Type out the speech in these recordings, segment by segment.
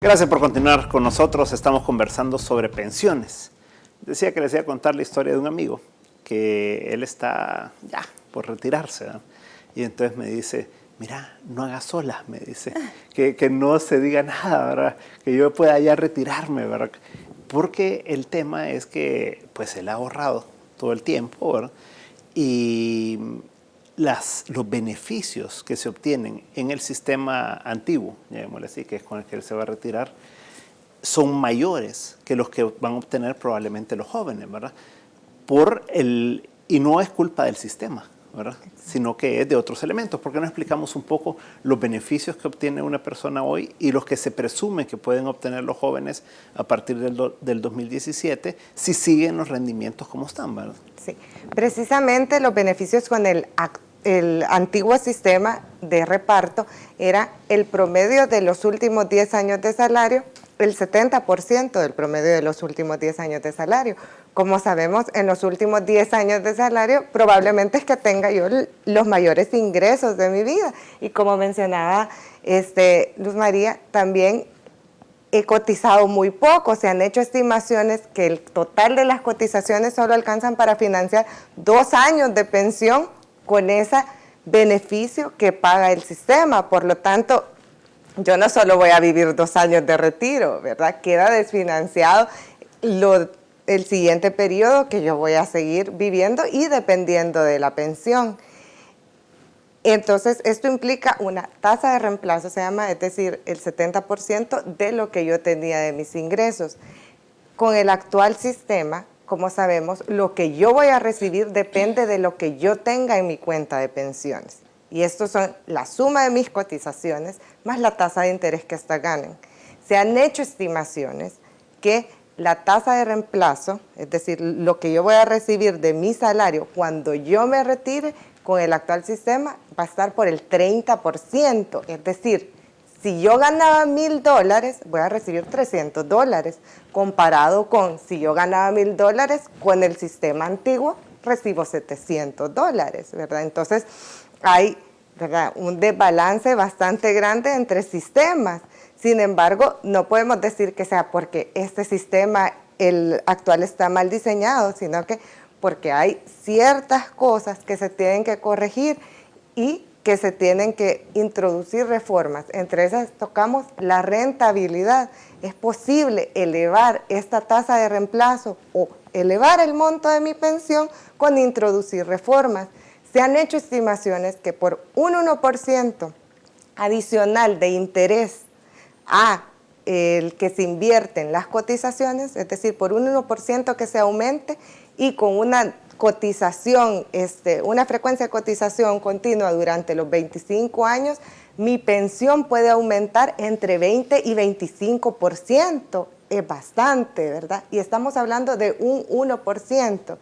Gracias por continuar con nosotros. Estamos conversando sobre pensiones. Decía que les iba a contar la historia de un amigo que él está ya por retirarse, ¿no? Y entonces me dice, mira, no hagas olas, me dice, que no se diga nada, ¿verdad? Que yo pueda ya retirarme, ¿verdad? Porque el tema es que pues él ha ahorrado todo el tiempo, ¿verdad? Y los beneficios que se obtienen en el sistema antiguo, llamémosle así, que es con el que él se va a retirar, son mayores que los que van a obtener probablemente los jóvenes, ¿verdad? Y no es culpa del sistema, ¿verdad? Sino que es de otros elementos. ¿Por qué no explicamos un poco los beneficios que obtiene una persona hoy y los que se presume que pueden obtener los jóvenes a partir del 2017 si siguen los rendimientos como están, ¿verdad? Sí, precisamente los beneficios con el antiguo sistema de reparto era el promedio de los últimos 10 años de salario, el 70% del promedio de los últimos 10 años de salario. Como sabemos, en los últimos 10 años de salario probablemente es que tenga yo los mayores ingresos de mi vida. Y como mencionaba Luz María, también he cotizado muy poco. Se han hecho estimaciones que el total de las cotizaciones solo alcanzan para financiar 2 años de pensión con ese beneficio que paga el sistema. Por lo tanto, yo no solo voy a vivir 2 años de retiro, ¿verdad? Queda desfinanciado el siguiente periodo que yo voy a seguir viviendo y dependiendo de la pensión. Entonces, esto implica una tasa de reemplazo, se llama, es decir, el 70% de lo que yo tenía de mis ingresos. Con el actual sistema, como sabemos, lo que yo voy a recibir depende de lo que yo tenga en mi cuenta de pensiones. Y estos son la suma de mis cotizaciones más la tasa de interés que estas ganen. Se han hecho estimaciones que la tasa de reemplazo, es decir, lo que yo voy a recibir de mi salario cuando yo me retire, con el actual sistema va a estar por el 30%. Es decir, si yo ganaba $1,000, voy a recibir $300, comparado con si yo ganaba $1,000 con el sistema antiguo, recibo $700, ¿verdad? Entonces, hay, ¿verdad?, un desbalance bastante grande entre sistemas. Sin embargo, no podemos decir que sea porque este sistema, el actual, está mal diseñado, sino que porque hay ciertas cosas que se tienen que corregir y que se tienen que introducir reformas. Entre esas tocamos la rentabilidad. Es posible elevar esta tasa de reemplazo o elevar el monto de mi pensión con introducir reformas. Se han hecho estimaciones que por un 1% adicional de interés a el que se invierte en las cotizaciones, es decir, por un 1% que se aumente y con una cotización, una frecuencia de cotización continua durante los 25 años, mi pensión puede aumentar entre 20 y 25%. Es bastante, ¿verdad? Y estamos hablando de un 1%.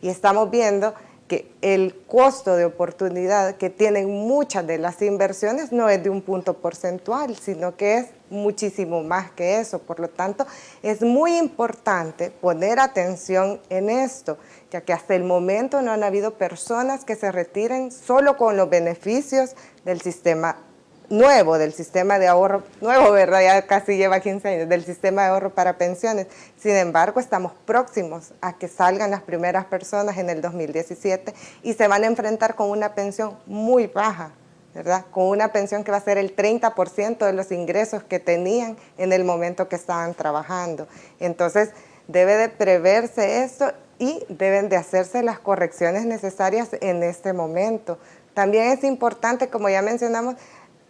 Y estamos viendo que el costo de oportunidad que tienen muchas de las inversiones no es de un punto porcentual, sino que es muchísimo más que eso. Por lo tanto, es muy importante poner atención en esto, ya que hasta el momento no han habido personas que se retiren solo con los beneficios del sistema nuevo, del sistema de ahorro nuevo, ¿verdad? Ya casi lleva 15 años, del sistema de ahorro para pensiones. Sin embargo, estamos próximos a que salgan las primeras personas en el 2017 y se van a enfrentar con una pensión muy baja, ¿verdad? Con una pensión que va a ser el 30% de los ingresos que tenían en el momento que estaban trabajando. Entonces, debe de preverse esto y deben de hacerse las correcciones necesarias en este momento. También es importante, como ya mencionamos,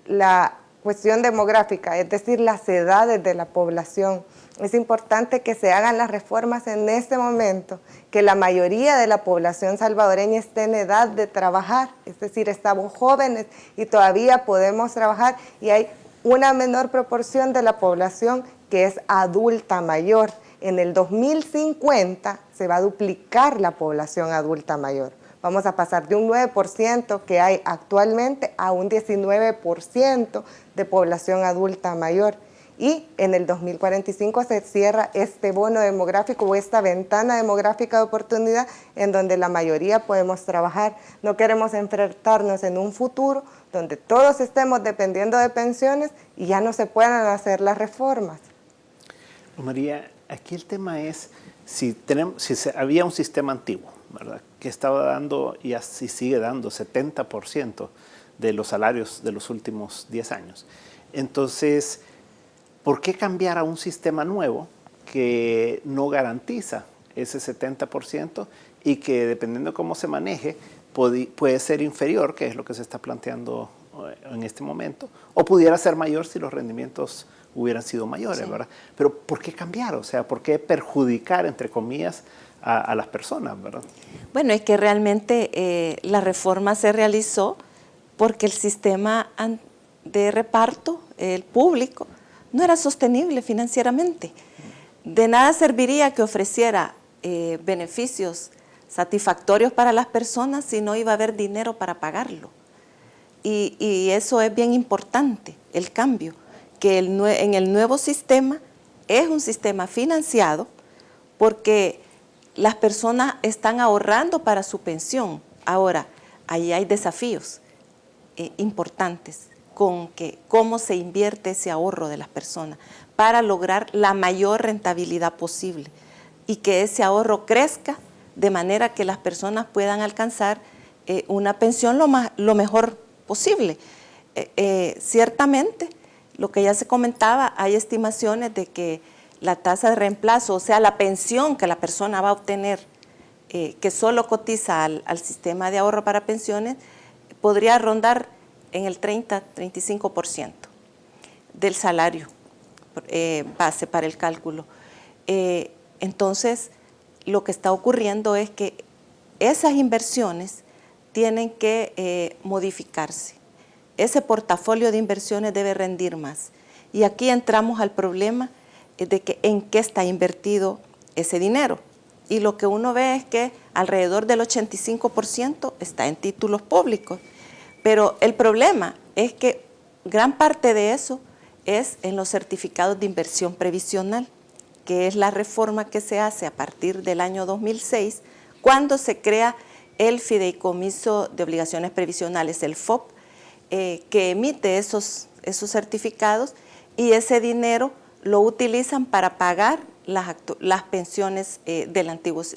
la cuestión demográfica, es decir, las edades de la población. Es importante que se hagan las reformas en este momento, que la mayoría de la población salvadoreña esté en edad de trabajar, es decir, estamos jóvenes y todavía podemos trabajar y hay una menor proporción de la población que es adulta mayor. En el 2050 se va a duplicar la población adulta mayor. Vamos a pasar de un 9% que hay actualmente a un 19% de población adulta mayor. Y en el 2045 se cierra este bono demográfico o esta ventana demográfica de oportunidad en donde la mayoría podemos trabajar. No queremos enfrentarnos en un futuro donde todos estemos dependiendo de pensiones y ya no se puedan hacer las reformas. María, aquí el tema es si había un sistema antiguo, ¿verdad?, que estaba dando y así sigue dando 70% de los salarios de los últimos 10 años. Entonces, ¿por qué cambiar a un sistema nuevo que no garantiza ese 70% y que, dependiendo de cómo se maneje, puede ser inferior, que es lo que se está planteando en este momento, o pudiera ser mayor si los rendimientos hubieran sido mayores, sí, ¿verdad? Pero ¿por qué cambiar? O sea, ¿por qué perjudicar, entre comillas, a las personas, ¿verdad? Bueno, es que realmente la reforma se realizó porque el sistema de reparto, el público, no era sostenible financieramente. De nada serviría que ofreciera beneficios satisfactorios para las personas si no iba a haber dinero para pagarlo. Y eso es bien importante, el cambio, que en el nuevo sistema es un sistema financiado porque las personas están ahorrando para su pensión. Ahora, ahí hay desafíos importantes con cómo se invierte ese ahorro de las personas para lograr la mayor rentabilidad posible y que ese ahorro crezca de manera que las personas puedan alcanzar una pensión lo mejor posible. Ciertamente, lo que ya se comentaba, hay estimaciones de que la tasa de reemplazo, o sea, la pensión que la persona va a obtener, que solo cotiza al sistema de ahorro para pensiones, podría rondar en el 30-35% del salario base para el cálculo. Entonces, lo que está ocurriendo es que esas inversiones tienen que modificarse. Ese portafolio de inversiones debe rendir más. Y aquí entramos al problema de que en qué está invertido ese dinero. Y lo que uno ve es que alrededor del 85% está en títulos públicos. Pero el problema es que gran parte de eso es en los certificados de inversión previsional, que es la reforma que se hace a partir del año 2006, cuando se crea el Fideicomiso de Obligaciones Previsionales, el FOP, que emite esos certificados, y ese dinero lo utilizan para pagar las pensiones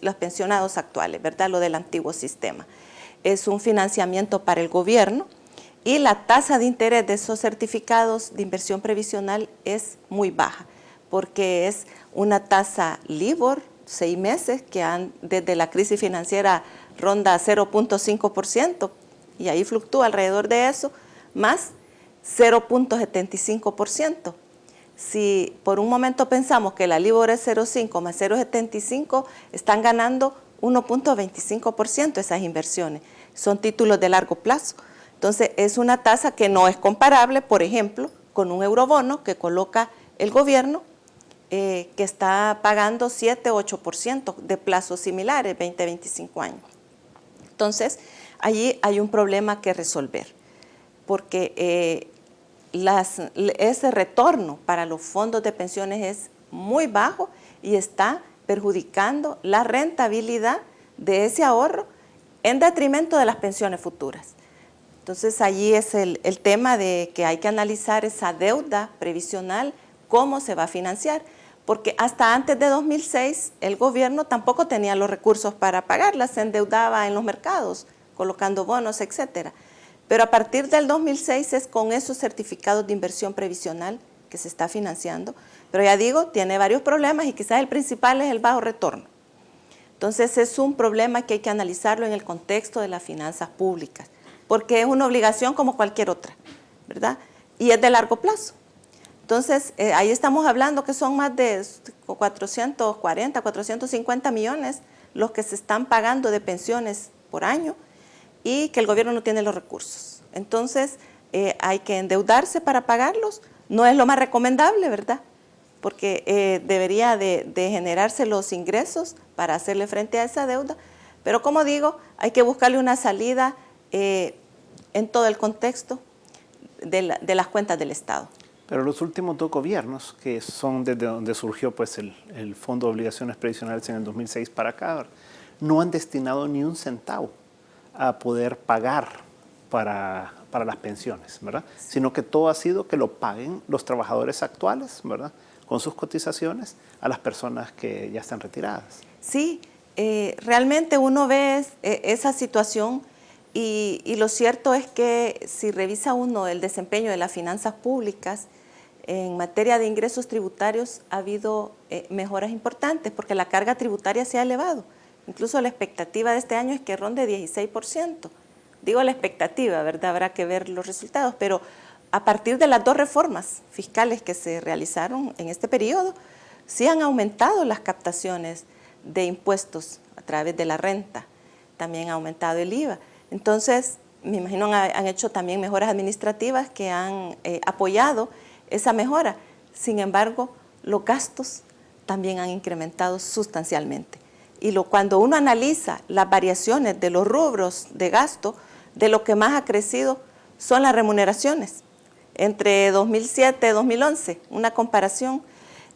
los pensionados actuales, ¿verdad? Lo del antiguo sistema. Es un financiamiento para el gobierno y la tasa de interés de esos certificados de inversión previsional es muy baja, porque es una tasa LIBOR, 6 meses, que desde la crisis financiera ronda 0.5%, y ahí fluctúa alrededor de eso, más 0.75%. Si por un momento pensamos que la LIBOR es 0.5 más 0.75, están ganando 1.25% esas inversiones. Son títulos de largo plazo. Entonces, es una tasa que no es comparable, por ejemplo, con un eurobono que coloca el gobierno, que está pagando 7-8% de plazos similares, 20-25 años. Entonces, allí hay un problema que resolver, porque ese retorno para los fondos de pensiones es muy bajo y está perjudicando la rentabilidad de ese ahorro en detrimento de las pensiones futuras. Entonces, allí es el tema de que hay que analizar esa deuda previsional, cómo se va a financiar, porque hasta antes de 2006 el gobierno tampoco tenía los recursos para pagarla, se endeudaba en los mercados, colocando bonos, etcétera. Pero a partir del 2006 es con esos certificados de inversión previsional que se está financiando. Pero ya digo, tiene varios problemas y quizás el principal es el bajo retorno. Entonces es un problema que hay que analizarlo en el contexto de las finanzas públicas, porque es una obligación como cualquier otra, ¿verdad? Y es de largo plazo. Entonces, ahí estamos hablando que son más de 440, 450 millones los que se están pagando de pensiones por año y que el gobierno no tiene los recursos. Entonces, hay que endeudarse para pagarlos. No es lo más recomendable, ¿verdad? Porque debería de generarse los ingresos para hacerle frente a esa deuda. Pero como digo, hay que buscarle una salida en todo el contexto de las cuentas del Estado. Pero los últimos 2 gobiernos, que son desde donde surgió pues, el Fondo de Obligaciones Previsionales en el 2006 para acá, no han destinado ni un centavo a poder pagar para para las pensiones, ¿verdad? Sino que todo ha sido que lo paguen los trabajadores actuales, ¿verdad? Con sus cotizaciones a las personas que ya están retiradas. Sí, realmente uno ve esa situación y lo cierto es que si revisa uno el desempeño de las finanzas públicas, en materia de ingresos tributarios ha habido mejoras importantes porque la carga tributaria se ha elevado. Incluso la expectativa de este año es que ronde 16%. Digo la expectativa, ¿verdad? Habrá que ver los resultados, pero a partir de las 2 reformas fiscales que se realizaron en este periodo, sí han aumentado las captaciones de impuestos a través de la renta, también ha aumentado el IVA. Entonces, me imagino han hecho también mejoras administrativas que han apoyado esa mejora. Sin embargo, los gastos también han incrementado sustancialmente. Y cuando uno analiza las variaciones de los rubros de gasto, de lo que más ha crecido son las remuneraciones. Entre 2007 y 2011, una comparación,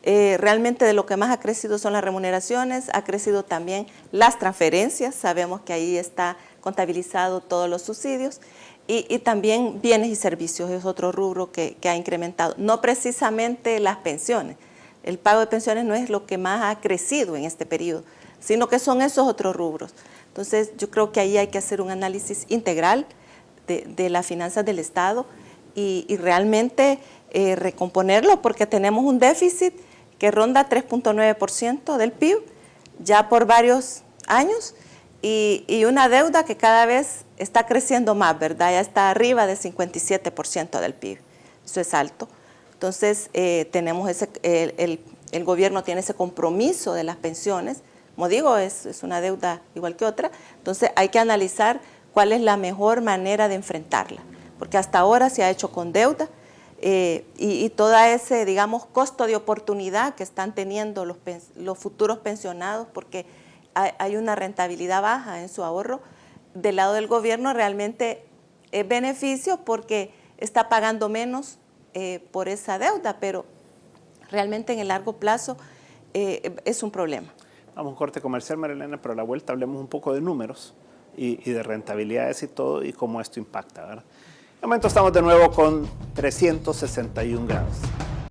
realmente de lo que más ha crecido son las remuneraciones, ha crecido también las transferencias, sabemos que ahí está contabilizado todos los subsidios, y también bienes y servicios es otro rubro que ha incrementado, no precisamente las pensiones. El pago de pensiones no es lo que más ha crecido en este periodo, sino que son esos otros rubros. Entonces, yo creo que ahí hay que hacer un análisis integral de las finanzas del Estado y realmente recomponerlo, porque tenemos un déficit que ronda 3.9% del PIB ya por varios años y una deuda que cada vez está creciendo más, ¿verdad? Ya está arriba del 57% del PIB. Eso es alto. Entonces, tenemos el gobierno tiene ese compromiso de las pensiones. Como digo, es una deuda igual que otra. Entonces, hay que analizar cuál es la mejor manera de enfrentarla. Porque hasta ahora se ha hecho con deuda y todo ese, digamos, costo de oportunidad que están teniendo los futuros pensionados, porque hay una rentabilidad baja en su ahorro, del lado del gobierno realmente es beneficio porque está pagando menos por esa deuda, pero realmente en el largo plazo es un problema. Vamos a un corte comercial, María Elena, pero a la vuelta hablemos un poco de números y de rentabilidades y todo y cómo esto impacta, ¿verdad? En un momento estamos de nuevo con 361 grados.